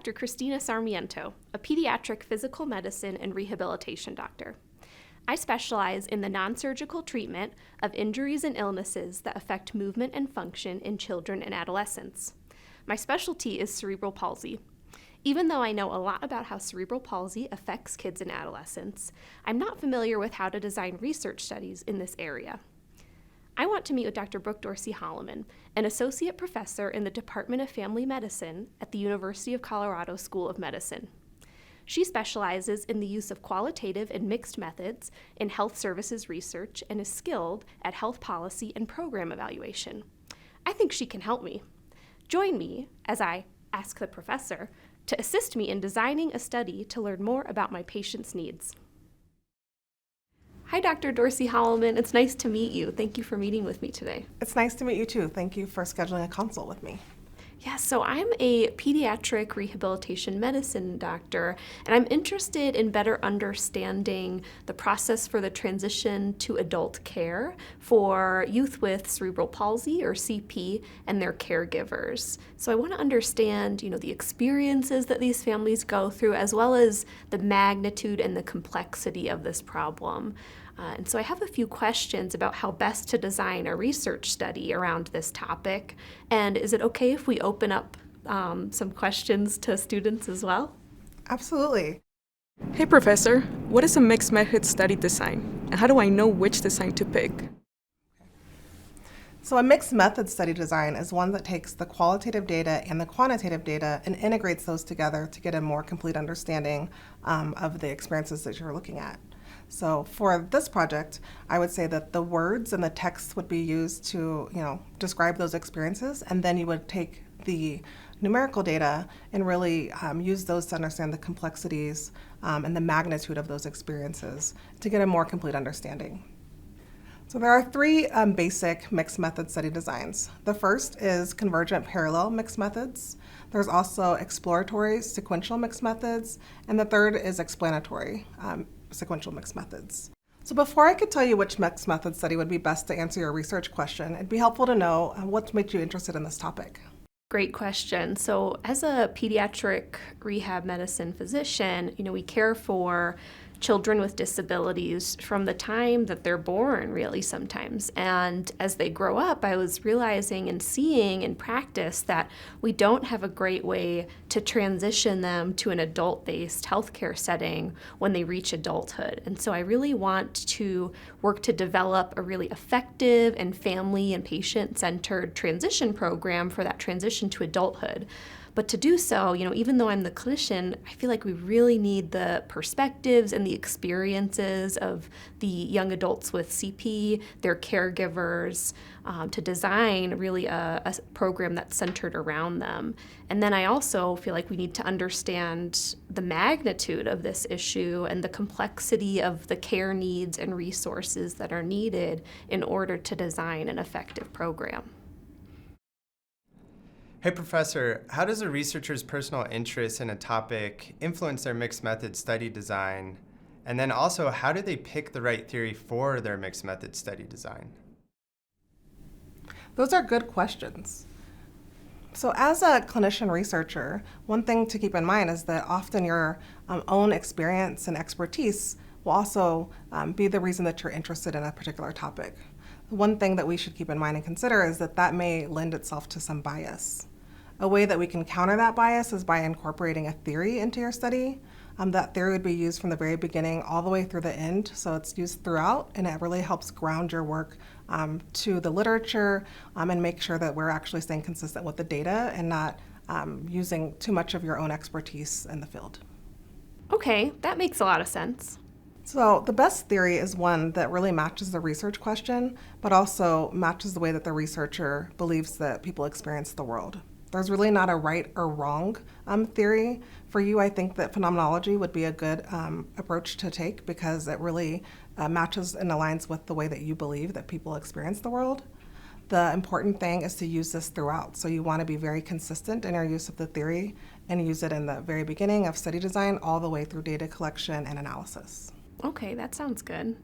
Dr. Cristina Sarmiento, a pediatric physical medicine and rehabilitation doctor. I specialize in the non-surgical treatment of injuries and illnesses that affect movement and function in children and adolescents. My specialty is cerebral palsy. Even though I know a lot about how cerebral palsy affects kids and adolescents, I'm not familiar with how to design research studies in this area. I want to meet with Dr. Brooke Dorsey-Holloman, an associate professor in the Department of Family Medicine at the University of Colorado School of Medicine. She specializes in the use of qualitative and mixed methods in health services research and is skilled at health policy and program evaluation. I think she can help me. Join me as I ask the professor to assist me in designing a study to learn more about my patients' needs. Hi, Dr. Dorsey-Holloman. It's nice to meet you. Thank you for meeting with me today. It's nice to meet you too. Thank you for scheduling a consult with me. Yeah, so I'm a pediatric rehabilitation medicine doctor, and I'm interested in better understanding the process for the transition to adult care for youth with cerebral palsy or CP and their caregivers. So I want to understand, the experiences that these families go through, as well as the magnitude and the complexity of this problem. And so I have a few questions about how best to design a research study around this topic. And is it okay if we open up some questions to students as well? Absolutely. Hey, Professor, what is a mixed method study design? And how do I know which design to pick? So a mixed method study design is one that takes the qualitative data and the quantitative data and integrates those together to get a more complete understanding of the experiences that you're looking at. So for this project, I would say that the words and the text would be used to, describe those experiences, and then you would take the numerical data and really use those to understand the complexities and the magnitude of those experiences to get a more complete understanding. So there are three basic mixed method study designs. The first is convergent parallel mixed methods. There's also exploratory sequential mixed methods, and the third is explanatory sequential mixed methods. So before I could tell you which mixed method study would be best to answer your research question, it'd be helpful to know what made you interested in this topic. Great question. So as a pediatric rehab medicine physician, we care for children with disabilities from the time that they're born, really, sometimes. And as they grow up, I was realizing and seeing in practice that we don't have a great way to transition them to an adult-based healthcare setting when they reach adulthood. And so I really want to work to develop a really effective and family and patient-centered transition program for that transition to adulthood. But to do so, even though I'm the clinician, I feel like we really need the perspectives and the experiences of the young adults with CP, their caregivers, to design really a program that's centered around them. And then I also feel like we need to understand the magnitude of this issue and the complexity of the care needs and resources that are needed in order to design an effective program. Hey, Professor, how does a researcher's personal interest in a topic influence their mixed method study design? And then also, how do they pick the right theory for their mixed method study design? Those are good questions. So as a clinician researcher, one thing to keep in mind is that often your own experience and expertise will also be the reason that you're interested in a particular topic. One thing that we should keep in mind and consider is that may lend itself to some bias. A way that we can counter that bias is by incorporating a theory into your study. That theory would be used from the very beginning all the way through the end, so it's used throughout, and it really helps ground your work to the literature and make sure that we're actually staying consistent with the data and not using too much of your own expertise in the field. Okay, that makes a lot of sense. So the best theory is one that really matches the research question, but also matches the way that the researcher believes that people experience the world. There's really not a right or wrong theory. For you, I think that phenomenology would be a good approach to take because it really matches and aligns with the way that you believe that people experience the world. The important thing is to use this throughout. So you want to be very consistent in your use of the theory and use it in the very beginning of study design all the way through data collection and analysis. Okay, that sounds good.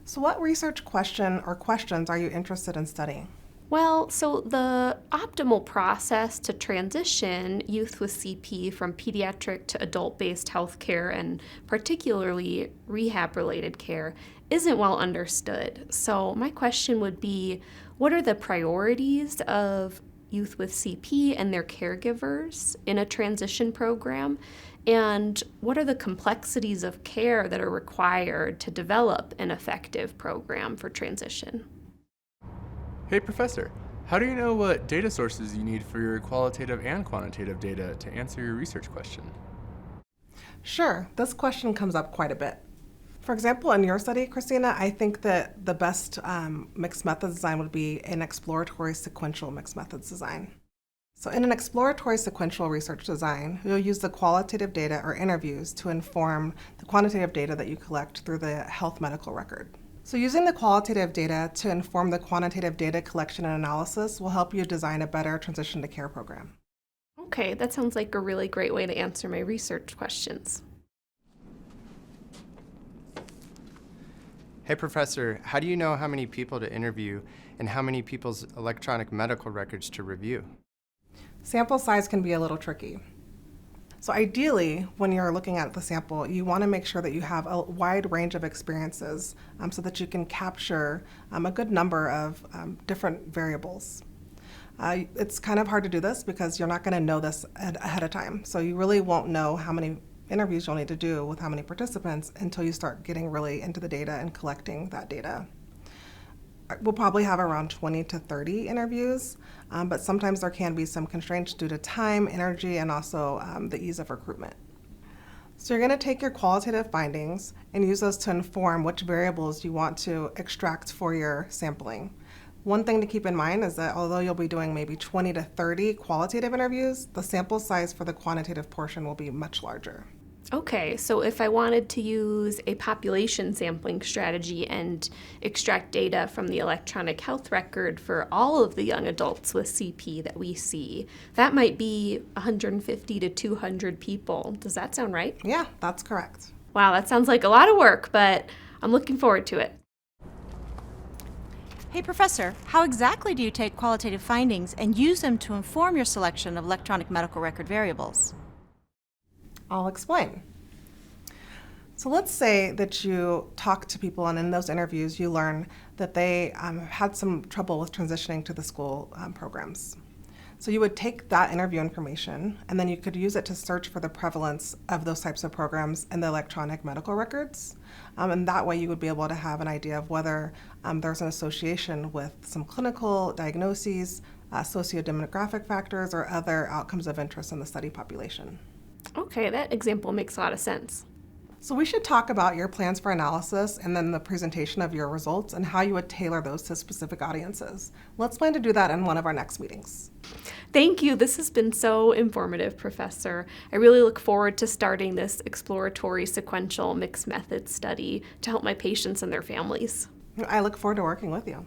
So what research question or questions are you interested in studying? Well, so the optimal process to transition youth with CP from pediatric to adult-based healthcare and particularly rehab-related care isn't well understood. So my question would be, what are the priorities of youth with CP and their caregivers in a transition program? And what are the complexities of care that are required to develop an effective program for transition? Hey Professor, how do you know what data sources you need for your qualitative and quantitative data to answer your research question? Sure, this question comes up quite a bit. For example, in your study, Christina, I think that the best mixed methods design would be an exploratory sequential mixed methods design. So in an exploratory sequential research design, you'll use the qualitative data or interviews to inform the quantitative data that you collect through the health medical record. So using the qualitative data to inform the quantitative data collection and analysis will help you design a better transition to care program. Okay, that sounds like a really great way to answer my research questions. Hey, Professor, how do you know how many people to interview and how many people's electronic medical records to review? Sample size can be a little tricky. So ideally, when you're looking at the sample, you want to make sure that you have a wide range of experiences so that you can capture a good number of different variables. It's kind of hard to do this because you're not going to know this ahead of time. So you really won't know how many interviews you'll need to do with how many participants until you start getting really into the data and collecting that data. We'll probably have around 20 to 30 interviews, but sometimes there can be some constraints due to time, energy, and also the ease of recruitment. So you're going to take your qualitative findings and use those to inform which variables you want to extract for your sampling. One thing to keep in mind is that although you'll be doing maybe 20 to 30 qualitative interviews, the sample size for the quantitative portion will be much larger. Okay, so if I wanted to use a population sampling strategy and extract data from the electronic health record for all of the young adults with CP that we see, that might be 150 to 200 people. Does that sound right? Yeah, that's correct. Wow, that sounds like a lot of work, but I'm looking forward to it. Hey Professor, how exactly do you take qualitative findings and use them to inform your selection of electronic medical record variables? I'll explain. So let's say that you talk to people and in those interviews you learn that they had some trouble with transitioning to the school programs. So you would take that interview information and then you could use it to search for the prevalence of those types of programs in the electronic medical records. And that way you would be able to have an idea of whether there's an association with some clinical diagnoses, sociodemographic factors, or other outcomes of interest in the study population. Okay, that example makes a lot of sense. So we should talk about your plans for analysis and then the presentation of your results and how you would tailor those to specific audiences. Let's plan to do that in one of our next meetings. Thank you. This has been so informative, Professor. I really look forward to starting this exploratory sequential mixed methods study to help my patients and their families. I look forward to working with you.